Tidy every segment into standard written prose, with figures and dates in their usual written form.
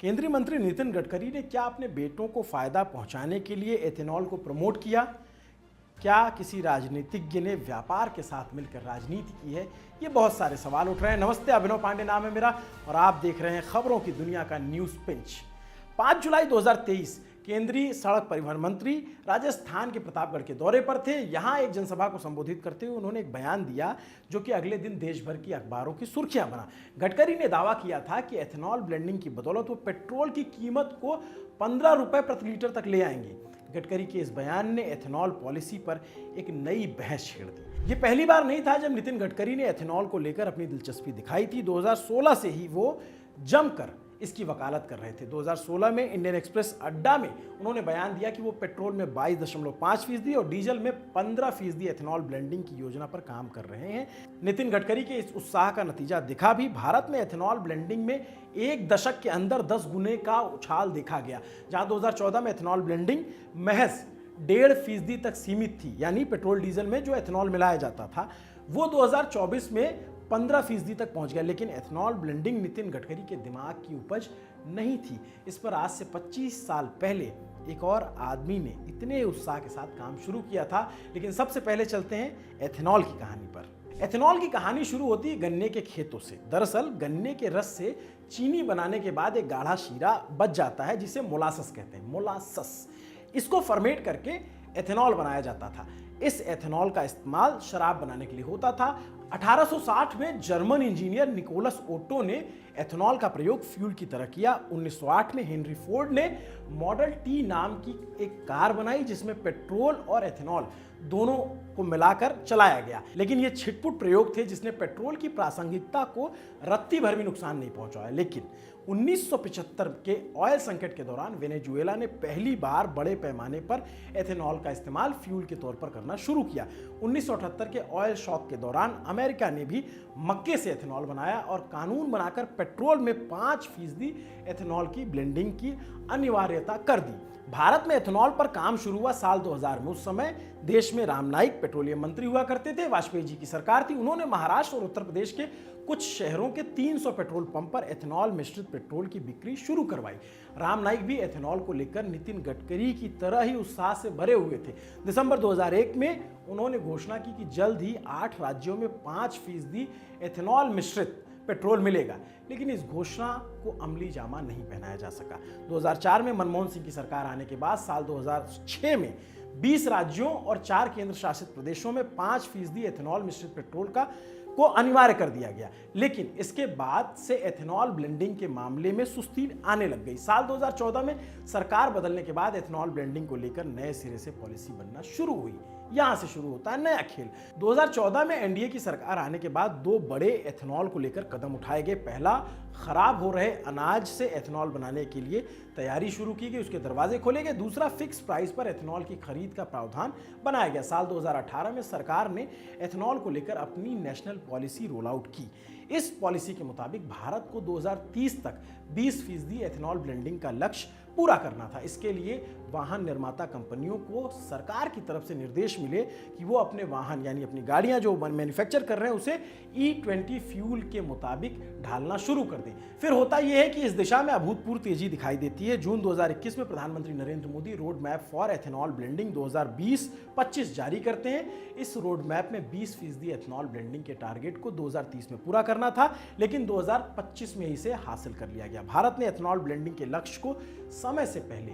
केंद्रीय मंत्री नितिन गडकरी ने क्या अपने बेटों को फायदा पहुंचाने के लिए एथेनॉल को प्रमोट किया? क्या किसी राजनीतिज्ञ ने व्यापार के साथ मिलकर राजनीति की है? ये बहुत सारे सवाल उठ रहे हैं। नमस्ते, अभिनव पांडे नाम है मेरा और आप देख रहे हैं खबरों की दुनिया का न्यूज पिंच। 5 जुलाई 2023 केंद्रीय सड़क परिवहन मंत्री राजस्थान के प्रतापगढ़ के दौरे पर थे। यहां एक जनसभा को संबोधित करते हुए उन्होंने एक बयान दिया जो कि अगले दिन देश भर की अखबारों की सुर्खियां बना। गडकरी ने दावा किया था कि एथेनॉल ब्लेंडिंग की बदौलत वो पेट्रोल की कीमत को 15 रुपए प्रति लीटर तक ले आएंगे। गडकरी के इस बयान ने एथेनॉल पॉलिसी पर एक नई बहस छेड़ दी। ये पहली बार नहीं था जब नितिन गडकरी ने एथेनॉल को लेकर अपनी दिलचस्पी दिखाई थी। 2016 से ही वो जमकर इसकी वकालत कर रहे थे। 2016 में इंडियन एक्सप्रेस अड्डा में उन्होंने बयान दिया कि वो पेट्रोल में 22.5% और डीजल में 15% एथेनॉल ब्लेंडिंग की योजना पर काम कर रहे हैं। नितिन गडकरी के इस उत्साह का नतीजा दिखा भी। भारत में एथेनॉल ब्लेंडिंग में एक दशक के अंदर 10 गुने का उछाल देखा गया। जहां 2014 में एथेनॉल ब्लेंडिंग महज 1.5% तक सीमित थी, यानी पेट्रोल डीजल में जो एथेनॉल मिलाया जाता था वो 2024 में 15% तक पहुंच गया। लेकिन एथेनॉल ब्लेंडिंग नितिन गडकरी के दिमाग की उपज नहीं थी। इस पर आज से 25 साल पहले एक और आदमी ने इतने उत्साह के साथ काम शुरू किया था। लेकिन सबसे पहले चलते हैं एथेनॉल की कहानी पर। एथेनॉल की कहानी शुरू होती है गन्ने के खेतों से। दरअसल गन्ने के रस से चीनी बनाने के बाद एक गाढ़ा शीरा बच जाता है जिसे मोलासस कहते हैं। मोलासस, इसको फर्मेट करके एथेनॉल बनाया जाता था। इस एथेनॉल का इस्तेमाल शराब बनाने के लिए होता था। 1860 में जर्मन इंजीनियर निकोलस ओटो ने एथेनॉल का प्रयोग फ्यूल की तरह किया। 1908 में हेनरी फोर्ड ने मॉडल टी नाम की एक कार बनाई जिसमें पेट्रोल और एथेनॉल दोनों को मिलाकर चलाया गया। लेकिन ये छिटपुट प्रयोग थे जिसने पेट्रोल की प्रासंगिकता को रत्ती भर भी नुकसान नहीं पहुंचाया। लेकिन 1975 के ऑयल संकट के दौरान वेनेजुएला ने पहली बार बड़े पैमाने पर एथेनॉल का इस्तेमाल फ्यूल के तौर पर करना शुरू किया। 1978 के ऑयल शॉक के दौरान अमेरिका ने भी मक्के से एथेनॉल बनाया और कानून बनाकर पेट्रोल में 5% एथेनॉल की ब्लेंडिंग की अनिवार्यता कर दी। भारत में एथेनॉल पर काम शुरू हुआ साल 2000 में। उस समय देश में राम नाईक पेट्रोलियम मंत्री हुआ करते थे। वाजपेयी जी की सरकार थी। उन्होंने महाराष्ट्र और उत्तर प्रदेश के कुछ शहरों के 300 पेट्रोल पंप पर एथेनॉल मिश्रित पेट्रोल की बिक्री शुरू करवाई। राम नाईक भी एथेनॉल को लेकर नितिन गडकरी की तरह ही उत्साह से भरे हुए थे। दिसंबर 2001 में उन्होंने घोषणा की कि जल्द ही 8 राज्यों में 5% एथेनॉल मिश्रित पेट्रोल मिलेगा। लेकिन इस घोषणा को अमली जामा नहीं पहनाया जा सका। 2004 में मनमोहन सिंह की सरकार आने के बाद साल 2006 में 20 राज्यों और 4 केंद्र शासित प्रदेशों में 5% एथेनॉल मिश्रित पेट्रोल को अनिवार्य कर दिया गया। लेकिन इसके बाद से एथेनॉल ब्लेंडिंग के मामले में सुस्ती आने लग गई। साल 2014 में सरकार बदलने के बाद एथेनॉल ब्लेंडिंग को लेकर नए सिरे से पॉलिसी बनना शुरू हुई। यहां से शुरू होता है नया खेल। 2014 में एनडीए की सरकार आने के बाद 2 बड़े एथेनॉल को लेकर कदम उठाए गए। पहला, खराब हो रहे अनाज से एथेनॉल बनाने के लिए तैयारी शुरू की गई, उसके दरवाजे खोले गए। दूसरा, फिक्स प्राइस पर एथेनॉल की खरीद का प्रावधान बनाया गया। साल 2018 में सरकार ने एथेनॉल को लेकर अपनी नेशनल पॉलिसी रोल आउट की। इस पॉलिसी के मुताबिक भारत को 2030 तक 20% एथेनॉल ब्लेंडिंग का लक्ष्य पूरा करना था। इसके लिए वाहन निर्माता कंपनियों को सरकार की तरफ से निर्देश मिले कि वो अपने वाहन यानी अपनी गाड़ियां जो मैन्युफैक्चर कर रहे हैं उसे E20 फ्यूल के मुताबिक ढालना शुरू कर दें। फिर होता यह है कि इस दिशा में अभूतपूर्व तेजी दिखाई देती है। जून 2021 में प्रधानमंत्री Narendra Modi road map for ethanol blending 2020-25 जारी करते हैं। इस रोड मैप में 20% एथेनॉल ब्लेंडिंग के टारगेट को 2030 में पूरा करना था, लेकिन 2025 में इसे हासिल कर लिया गया। भारत ने एथेनॉल ब्लेंडिंग के लक्ष्य को समय से पहले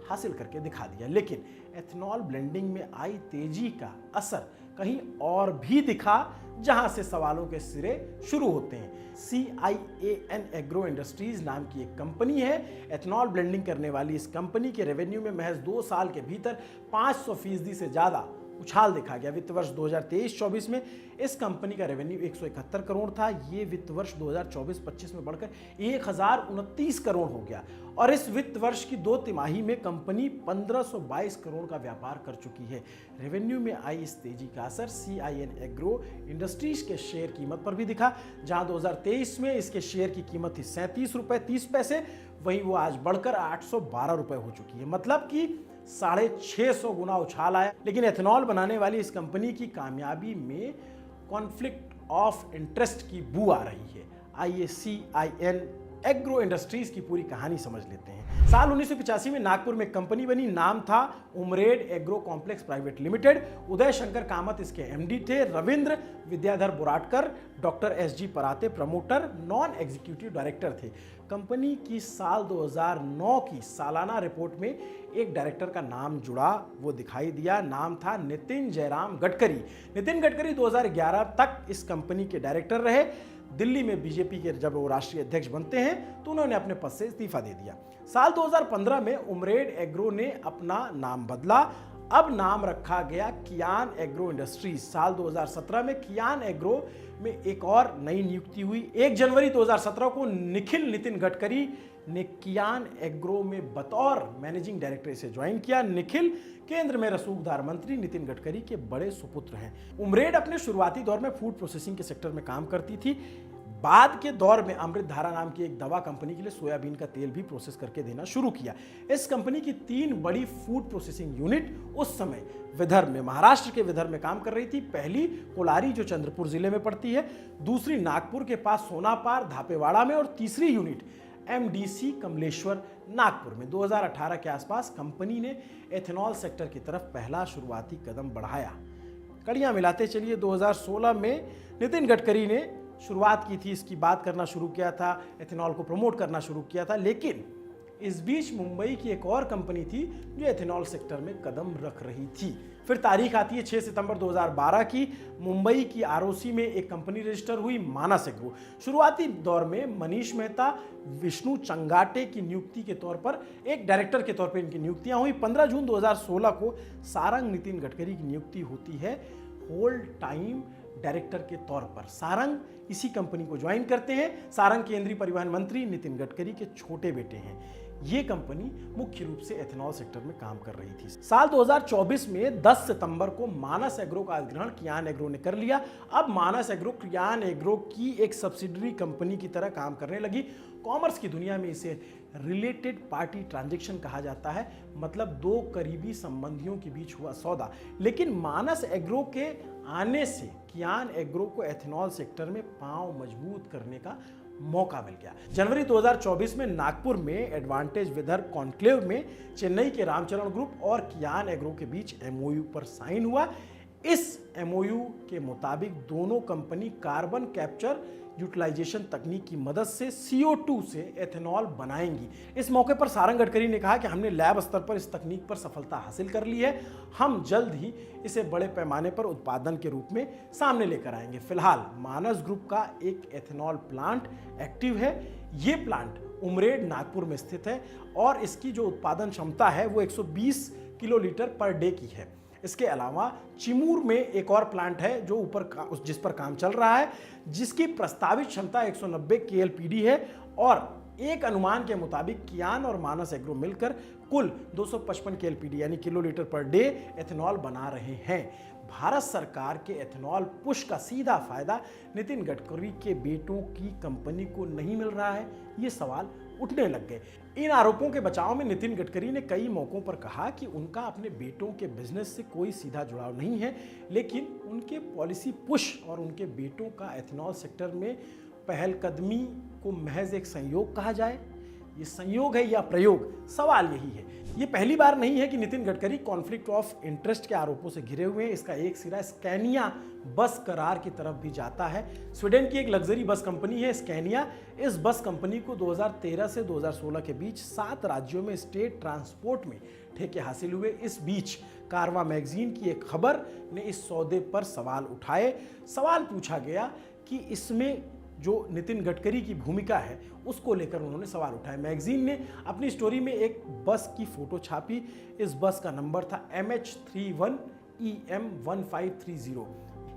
हासिल करके दिखा दिया। लेकिन एथेनॉल ब्लेंडिंग में आई तेजी का असर कहीं और भी दिखा, जहां से सवालों के सिरे शुरू होते हैं। CIAN एग्रो इंडस्ट्रीज नाम की एक कंपनी है। एथेनॉल ब्लेंडिंग करने वाली इस कंपनी के रेवेन्यू में महज 2 साल के भीतर 500% से ज्यादा उछाल देखा गया। वित्त वर्ष 2023-24 में इस कंपनी का रेवेन्यू 171 करोड़ था। ये वित्त वर्ष 2024-25 में बढ़कर 1029 करोड़ हो गया और इस वित्त वर्ष की 2 तिमाही में कंपनी 1522 करोड़ का व्यापार कर चुकी है। रेवेन्यू में आई इस तेजी का असर CIN एग्रो इंडस्ट्रीज के शेयर कीमत पर भी दिखा। जहां 2023 में इसके शेयर की कीमत थी 37 रुपए 30 पैसे, वहीं वो आज बढ़कर 812 रुपए हो चुकी है। मतलब कि 650 गुना उछाल आया। लेकिन एथेनॉल बनाने वाली इस कंपनी की कामयाबी में कॉन्फ्लिक्ट ऑफ इंटरेस्ट की बू आ रही है। आइए CIN एग्रो इंडस्ट्रीज की पूरी कहानी समझ लेते हैं। साल 1985 में नागपुर में एक कंपनी बनी, नाम था Umred agro complex private limited. Uday Shankar Kamat इसके एमडी थे, Ravindra Vidyadhar Boratkar, doctor SG Parate promoter, non executive director थे। कंपनी की साल 2009 की सालाना रिपोर्ट में एक डायरेक्टर का नाम जुड़ा, वो दिखाई दिया, नाम था नितिन जयराम गडकरी। नितिन गडकरी 2011 तक इस कंपनी के डायरेक्टर रहे। दिल्ली में बीजेपी के जब वो राष्ट्रीय अध्यक्ष बनते हैं तो उन्होंने अपने पद से इस्तीफा दे दिया। साल 2015 में उमरेड एग्रो ने अपना नाम बदला, अब नाम रखा गया कियान एग्रो इंडस्ट्रीज। साल 2017 में कियान एग्रो में एक और नई नियुक्ति हुई। 1 जनवरी 2017 को निखिल नितिन गडकरी ने कियान एग्रो में बतौर मैनेजिंग डायरेक्टर इसे ज्वाइन किया। निखिल केंद्र में रसूखदार मंत्री नितिन गडकरी के बड़े सुपुत्र हैं। उमरेड अपने शुरुआती दौर में फूड प्रोसेसिंग के सेक्टर में काम करती थी। बाद के दौर में अमृत धारा नाम की एक दवा कंपनी के लिए सोयाबीन का तेल भी प्रोसेस करके देना शुरू किया। इस कंपनी की 3 बड़ी फूड प्रोसेसिंग यूनिट उस समय विदर्भ में, महाराष्ट्र के विदर्भ में काम कर रही थी। पहली कोलारी जो चंद्रपुर जिले में पड़ती है, दूसरी नागपुर के पास सोनापार धापेवाड़ा में, और तीसरी यूनिट एमडीसी कमलेश्वर नागपुर में। 2018 के आसपास कंपनी ने एथेनॉल सेक्टर की तरफ पहला शुरुआती कदम बढ़ाया। कड़ियां मिलाते चलिए, 2016 में नितिन गडकरी ने शुरुआत की थी, इसकी बात करना शुरू किया था, एथेनॉल को प्रमोट करना शुरू किया था। लेकिन इस बीच मुंबई की एक और कंपनी थी जो एथेनॉल सेक्टर में कदम रख रही थी। फिर तारीख आती है 6 सितंबर 2012 की। मुंबई की आरओसी में एक कंपनी रजिस्टर हुई, मानस एग्रो। शुरुआती दौर में मनीष मेहता, विष्णु चंगाटे की नियुक्ति के तौर पर, एक डायरेक्टर के तौर पर इनकी नियुक्तियां हुई। 15 जून 2016 को सारंग नितिन गडकरी की नियुक्ति होती है होल टाइम डायरेक्टर के तौर पर। सारंग इसी कंपनी को ज्वाइन करते हैं। सारंग केंद्रीय परिवहन मंत्री नितिन गडकरी के छोटे बेटे हैं। ये कंपनी मुख्य रूप से एथेनॉल सेक्टर में काम कर रही थी। साल 2024 में 10 सितंबर को मानस एग्रो का अधिग्रहण कियान एग्रो ने कर लिया। अब मानस एग्रो कियान एग्रो की एक सब्सिडरी कंपनी की तरह काम करने लगी। कॉमर्स की दुनिया में इसे रिलेटेड पार्टी ट्रांजैक्शन कहा जाता है, मतलब 2 करीबी संबंधियों के बीच हुआ सौदा। लेकिन मानस एग्रो के आने से कियान एग्रो को एथेनॉल सेक्टर में पांव मजबूत करने का मौका मिल गया। जनवरी 2024 में नागपुर में एडवांटेज विदर्भ कॉन्क्लेव में चेन्नई के रामचरण ग्रुप और कियान एग्रो के बीच एमओयू पर साइन हुआ। इस एमओयू के मुताबिक दोनों कंपनी कार्बन कैप्चर यूटिलाइजेशन तकनीक की मदद से CO2 से एथेनॉल बनाएंगी। इस मौके पर सारंग गडकरी ने कहा कि हमने लैब स्तर पर इस तकनीक पर सफलता हासिल कर ली है, हम जल्द ही इसे बड़े पैमाने पर उत्पादन के रूप में सामने लेकर आएंगे। फिलहाल मानस ग्रुप का एक एथेनॉल प्लांट एक्टिव है। ये प्लांट उमरेड नागपुर में स्थित है और इसकी जो उत्पादन क्षमता है वो 120 किलोलीटर पर डे की है। इसके अलावा चिमूर में एक और प्लांट है जो जिस पर काम चल रहा है, जिसकी प्रस्तावित क्षमता 190 KLPD है और एक अनुमान के मुताबिक कियान और मानस एग्रो मिलकर कुल 255 KLPD यानी किलोलीटर पर डे एथेनॉल बना रहे हैं। भारत सरकार के एथेनॉल पुश का सीधा फायदा नितिन गडकरी के बेटों की कंपनी को नहीं मिल रहा है, ये सवाल उठने लग गए। इन आरोपों के बचाव में नितिन गडकरी ने कई मौकों पर कहा कि उनका अपने बेटों के बिजनेस से कोई सीधा जुड़ाव नहीं है, लेकिन उनके पॉलिसी पुश और उनके बेटों का एथेनॉल सेक्टर में पहलकदमी को महज एक संयोग कहा जाए। ये संयोग है या प्रयोग, सवाल यही है। ये पहली बार नहीं है कि Nitin Gadkari conflict of interest के आरोपों से घिरे हुए हैं। इसका एक सिरा स्कैनिया बस करार की तरफ भी जाता है। स्वीडन की एक लग्जरी बस कंपनी है स्कैनिया। इस बस कंपनी को 2013 से 2016 के बीच 7 राज्यों में स्टेट ट्रांसपोर्ट में ठेके हासिल हुए। इस बीच कारवा मैगजीन की एक खबर ने इस सौदे पर सवाल उठाए। सवाल पूछा गया कि इसमें जो नितिन गडकरी की भूमिका है उसको लेकर उन्होंने सवाल उठाए। मैगजीन ने अपनी स्टोरी में एक बस की फोटो छापी। इस बस का नंबर था MH31EM1530।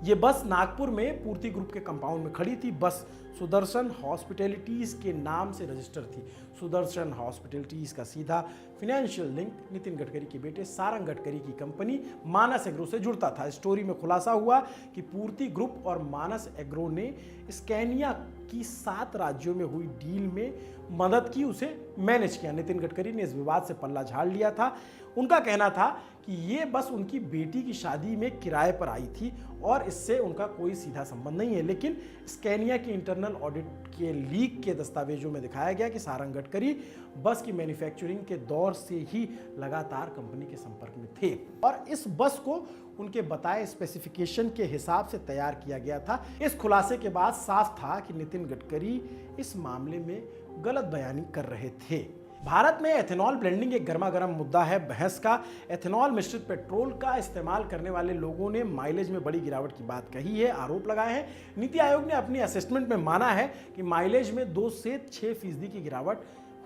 ये बस नागपुर में पूर्ति ग्रुप के कंपाउंड में खड़ी थी। बस सुदर्शन हॉस्पिटैलिटीज़ के नाम से रजिस्टर थी। सुदर्शन हॉस्पिटैलिटीज़ का सीधा फाइनेंशियल लिंक नितिन गडकरी के बेटे सारंग गडकरी की कंपनी मानस एग्रो से जुड़ता था। स्टोरी में खुलासा हुआ कि पूर्ति ग्रुप और मानस एग्रो ने स्कैनिया की 7 राज्यों में हुई डील में मदद की, उसे मैनेज किया। नितिन गडकरी ने इस विवाद से पल्ला झाड़ लिया था। उनका कहना था कि ये बस उनकी बेटी की शादी में किराए पर आई थी और इससे उनका कोई सीधा संबंध नहीं है। लेकिन स्कैनिया के इंटरनल ऑडिट के लीक के दस्तावेजों में दिखाया गया कि सारंग गडकरी बस की मैन्युफैक्चरिंग के दौर से ही लगातार कंपनी के संपर्क में थे और इस बस को उनके बताए स्पेसिफिकेशन के हिसाब से तैयार किया गया था। इस खुलासे के बाद साफ था कि नितिन गडकरी इस मामले में गलत बयानी कर रहे थे। भारत में एथेनॉल ब्लेंडिंग एक गर्मा-गर्म मुद्दा है बहस का। एथेनॉल मिश्रित पेट्रोल का इस्तेमाल करने वाले लोगों ने माइलेज में बड़ी गिरावट की बात कही है, आरोप लगाए हैं। नीति आयोग ने अपनी असेसमेंट में माना है कि माइलेज में 2 से 6% की गिरावट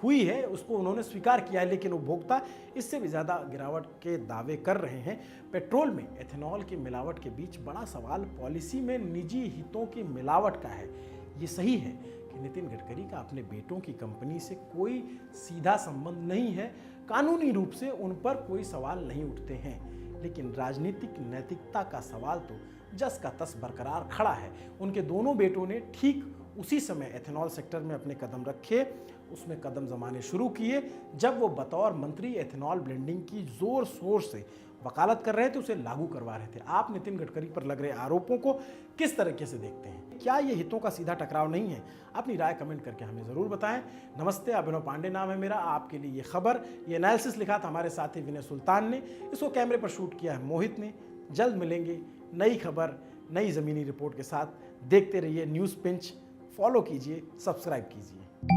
हुई है, उसको उन्होंने स्वीकार किया है, लेकिन उपभोक्ता इससे भी ज़्यादा गिरावट के दावे कर रहे हैं। पेट्रोल में एथेनॉल की मिलावट के बीच बड़ा सवाल पॉलिसी में निजी हितों की मिलावट का है। ये सही है कि नितिन गडकरी का अपने बेटों की कंपनी से कोई सीधा संबंध नहीं है, कानूनी रूप से उन पर कोई सवाल नहीं उठते हैं, लेकिन राजनीतिक नैतिकता का सवाल तो जस का तस बरकरार खड़ा है। उनके दोनों बेटों ने ठीक उसी समय एथेनॉल सेक्टर में अपने कदम रखे, उसमें कदम जमाने शुरू किए जब वो बतौर मंत्री एथेनॉल ब्लेंडिंग की जोर शोर से वकालत कर रहे थे, उसे लागू करवा रहे थे। आप नितिन गडकरी पर लग रहे आरोपों को किस तरीके से देखते हैं? क्या ये हितों का सीधा टकराव नहीं है? अपनी राय कमेंट करके हमें ज़रूर बताएं। नमस्ते, अभिनव पांडे नाम है मेरा। आपके लिए ये खबर, ये एनालिसिस लिखा था हमारे साथी विनय सुल्तान ने, इसको कैमरे पर शूट किया है मोहित ने। जल्द मिलेंगे नई खबर, नई ज़मीनी रिपोर्ट के साथ। देखते रहिए न्यूज़ पिंच, फॉलो कीजिए, सब्सक्राइब कीजिए।